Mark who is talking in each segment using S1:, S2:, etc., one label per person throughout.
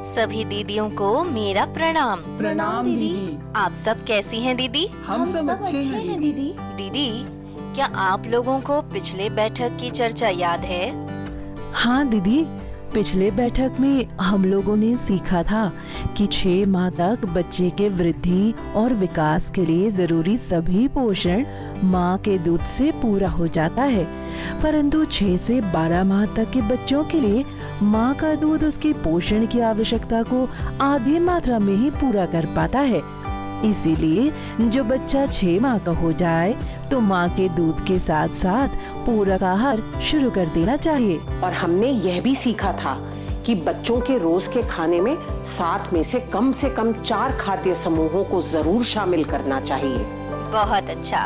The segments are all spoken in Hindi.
S1: सभी दीदियों को मेरा प्रणाम।
S2: प्रणाम दीदी।
S1: आप सब कैसी हैं दीदी?
S2: हम सब अच्छे हैं दीदी।
S1: दीदी, क्या आप लोगों को पिछले बैठक की चर्चा याद है?
S3: हाँ दीदी, पिछले बैठक में हम लोगों ने सीखा था कि 6 माह तक बच्चे के वृद्धि और विकास के लिए जरूरी सभी पोषण माँ के दूध से पूरा हो जाता है, परंतु 6 से 12 माह तक के बच्चों के लिए माँ का दूध उसके पोषण की आवश्यकता को आधी मात्रा में ही पूरा कर पाता है। इसीलिए जो बच्चा 6 माह का हो जाए तो माँ के दूध के साथ साथ पूरक आहार शुरू कर देना चाहिए।
S4: और हमने यह भी सीखा था कि बच्चों के रोज के खाने में 7 में से कम 4 खाद्य समूहों को जरूर शामिल करना चाहिए।
S1: बहुत अच्छा।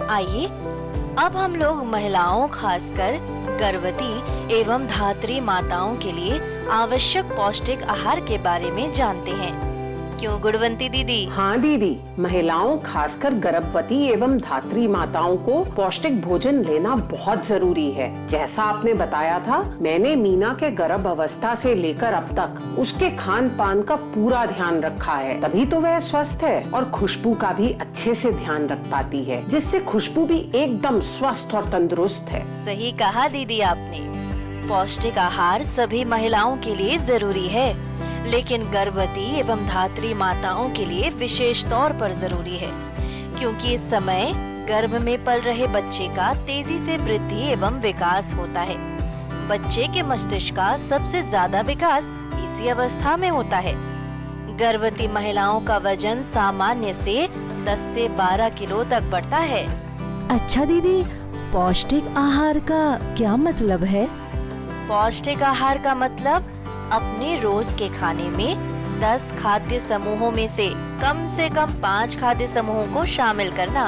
S1: आइए अब हम लोग महिलाओं, खासकर गर्भवती एवं धात्री माताओं के लिए आवश्यक पौष्टिक आहार के बारे में जानते हैं। क्यों गुणवंती दीदी?
S4: हाँ दीदी, महिलाओं खासकर गर्भवती एवं धात्री माताओं को पौष्टिक भोजन लेना बहुत जरूरी है। जैसा आपने बताया था, मैंने मीना के गर्भ अवस्था से लेकर अब तक उसके खान पान का पूरा ध्यान रखा है, तभी तो वह स्वस्थ है और खुशबू का भी अच्छे से ध्यान रख पाती है, जिससे खुशबू भी एकदम स्वस्थ और तंदुरुस्त है।
S1: सही कहा दीदी आपने। पौष्टिक आहार सभी महिलाओं के लिए जरूरी है, लेकिन गर्भवती एवं धात्री माताओं के लिए विशेष तौर पर जरूरी है, क्योंकि इस समय गर्भ में पल रहे बच्चे का तेजी से वृद्धि एवं विकास होता है। बच्चे के मस्तिष्क का सबसे ज्यादा विकास इसी अवस्था में होता है। गर्भवती महिलाओं का वजन सामान्य से 10 से 12 किलो तक बढ़ता है।
S3: अच्छा दीदी, पौष्टिक आहार का क्या मतलब है?
S1: पौष्टिक आहार का मतलब अपने रोज के खाने में 10 खाद्य समूहों में से कम 5 खाद्य समूहों को शामिल करना।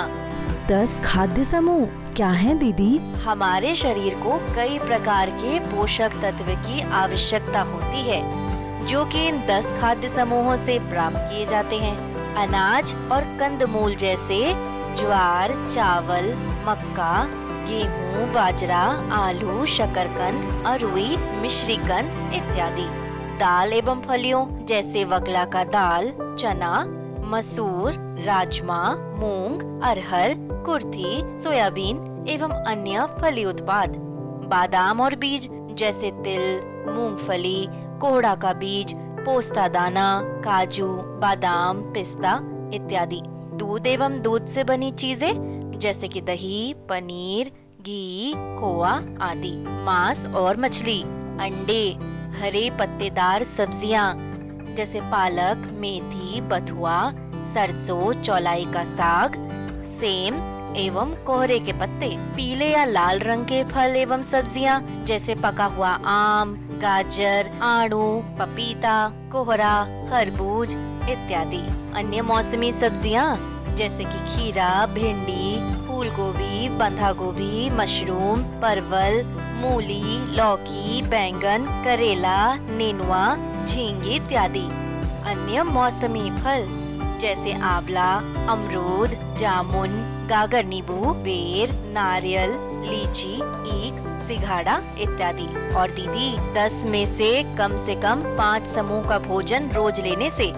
S3: 10 खाद्य समूह क्या हैं दीदी?
S1: हमारे शरीर को कई प्रकार के पोषक तत्व की आवश्यकता होती है, जो कि इन 10 खाद्य समूहों से प्राप्त किए जाते हैं। अनाज और कंदमूल जैसे ज्वार, चावल, मक्का, गेहूँ, बाजरा, आलू, शकरकंद, अरुई, मिश्रीकंद इत्यादि। दाल एवं फलियों जैसे वकला का दाल, चना, मसूर, राजमा, मूंग, अरहर, कुर्थी, सोयाबीन एवं अन्य फली उत्पाद। बादाम और बीज जैसे तिल, मूंगफली, कोहड़ा का बीज, पोस्ता दाना, काजू, बादाम, पिस्ता इत्यादि। दूध एवं दूध से बनी चीजें जैसे कि दही, पनीर, घी, खोआ आदि। मांस और मछली, अंडे, हरे पत्तेदार सब्जियां जैसे पालक, मेथी, बथुआ, सरसों, चौलाई का साग, सेम एवं कोहरे के पत्ते। पीले या लाल रंग के फल एवं सब्जियां जैसे पका हुआ आम, गाजर, आड़ू, पपीता, कोहरा, खरबूज इत्यादि। अन्य मौसमी सब्जियां जैसे कि खीरा, भिंडी, फूल गोभी, बंधा गोभी, मशरूम, परवल, मूली, लौकी, बैंगन, करेला, नेनुआ, झींगे इत्यादि। अन्य मौसमी फल जैसे आंवला, अमरूद, जामुन, गागर नींबू, बेर, नारियल, लीची, ईख, सिंघाड़ा इत्यादि। और दीदी, 10 में से कम 5 समूह का भोजन रोज लेने से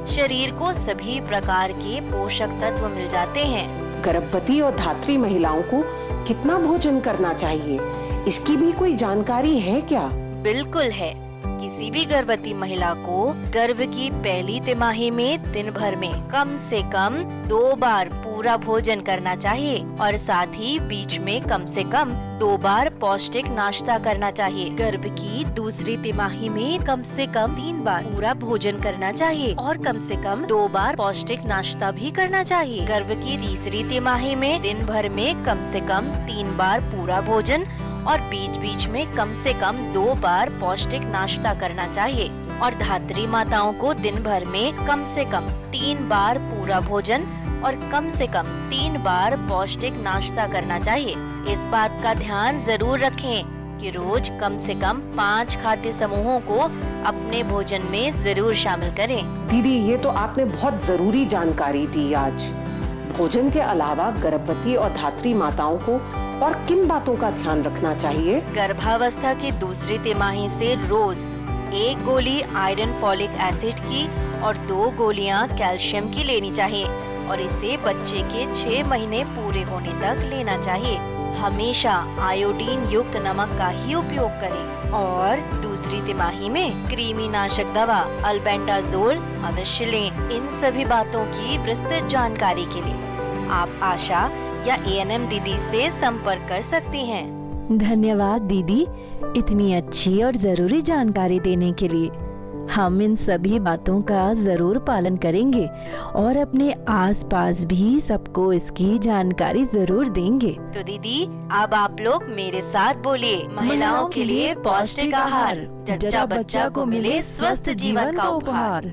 S1: शरीर को सभी प्रकार के पोषक तत्व मिल जाते हैं।
S4: गर्भवती और धात्री महिलाओं को कितना भोजन करना चाहिए, इसकी भी कोई जानकारी है क्या?
S1: बिल्कुल है। किसी भी गर्भवती महिला को गर्भ की पहली तिमाही में दिन भर में कम से कम 2 बार पूरा भोजन करना चाहिए और साथ ही बीच में कम से कम 2 बार पौष्टिक नाश्ता करना चाहिए। गर्भ की दूसरी तिमाही में कम से कम 3 बार पूरा भोजन करना चाहिए और कम से कम 2 बार पौष्टिक नाश्ता भी करना चाहिए। गर्भ की तीसरी तिमाही में दिन भर में कम से कम 3 बार पूरा भोजन और बीच बीच में कम से कम 2 बार पौष्टिक नाश्ता करना चाहिए। और धात्री माताओं को दिन भर में कम से कम 3 बार पूरा भोजन और कम से कम 3 बार पौष्टिक नाश्ता करना चाहिए। इस बात का ध्यान जरूर रखें कि रोज कम से कम 5 खाद्य समूहों को अपने भोजन में जरूर शामिल करें।
S4: दीदी, ये तो आपने बहुत जरूरी जानकारी दी आज। भोजन के अलावा गर्भवती और धात्री माताओं को और किन बातों का ध्यान रखना चाहिए?
S1: गर्भावस्था की दूसरी तिमाही से रोज 1 गोली आयरन फॉलिक एसिड की और 2 गोलियां कैल्शियम की लेनी चाहिए और इसे बच्चे के 6 महीने पूरे होने तक लेना चाहिए। हमेशा आयोडीन युक्त नमक का ही उपयोग करें और दूसरी तिमाही में कृमिनाशक दवा अल्बेंडाजोल अवश्य लें। इन सभी बातों की विस्तृत जानकारी के लिए आप आशा या एएनएम दीदी से संपर्क कर सकती हैं।
S3: धन्यवाद दीदी, इतनी अच्छी और जरूरी जानकारी देने के लिए। हम इन सभी बातों का जरूर पालन करेंगे और अपने आसपास भी सबको इसकी जानकारी जरूर देंगे।
S1: तो दीदी अब आप लोग मेरे साथ बोलिए, महिलाओं के लिए पौष्टिक आहार, जच्चा बच्चा को मिले स्वस्थ जीवन का उपहार।